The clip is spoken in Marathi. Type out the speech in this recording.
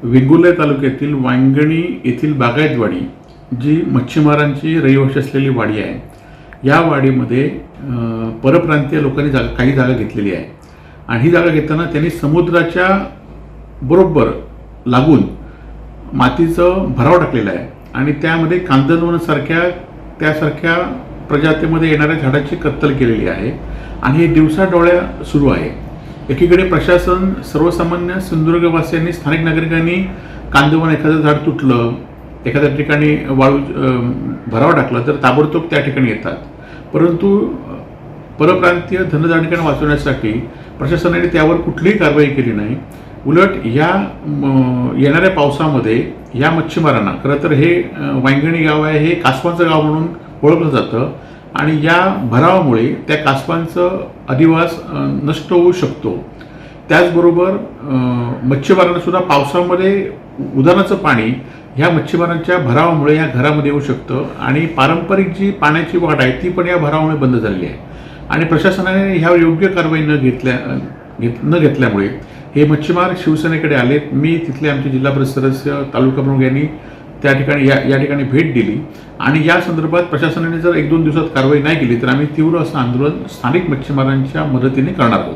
वेंगुर्ला तालुक्यातील वांगणी येथील बागायतवाडी जी मच्छीमारांची रहिवाशी असलेली वाडी आहे, या वाडीमध्ये परप्रांतीय लोकांनी काही जागा घेतलेली आहे आणि ही जागा घेताना त्यांनी समुद्राच्या बरोबर लागून मातीचं भराव टाकलेला आहे आणि त्यामध्ये कांदनवनसारख्या त्यासारख्या प्रजातीमध्ये येणाऱ्या झाडाची कत्तल केलेली आहे आणि हे दिवसाडोळ्या सुरू आहे. एकीकडे प्रशासन, सर्वसामान्य सिंधुदुर्गवासियांनी, स्थानिक नागरिकांनी कांदवन एखादं झाड तुटलं, एखाद्या ठिकाणी वाळू भराव टाकलं तर ताबडतोब त्या ठिकाणी येतात. परंतु परप्रांतीय धनदांडकांना वाचवण्यासाठी प्रशासनाने त्यावर कुठलीही कारवाई केली नाही. उलट येणाऱ्या पावसामध्ये या मच्छीमारांना, खरं तर हे वांगणी गाव आहे, हे कासवांचं गाव म्हणून ओळखलं जातं आणि या भरावामुळे त्या कासवांचं अधिवास नष्ट होऊ शकतो. त्याचबरोबर मच्छीमारांना सुद्धा पावसामध्ये उधाणाचं पाणी ह्या मच्छीमारांच्या भरावामुळे या घरामध्ये येऊ शकतं आणि पारंपरिक जी पाण्याची वाट आहे ती पण या भरावामुळे बंद झालेली आहे. आणि प्रशासनाने ह्यावर योग्य कारवाई न घेतल्यामुळे हे मच्छीमार शिवसेनेकडे आलेत. मी तिथले आमचे जिल्हा परिषद सदस्य, तालुका प्रमुख यांनी त्या ठिकाणी या ठिकाणी भेट दिली आणि या संदर्भात प्रशासनाने जर 1-2 दिवसात कारवाई नाही केली तर आम्ही तीव्र असं आंदोलन स्थानिक मच्छीमारांच्या मदतीने करणार आहोत.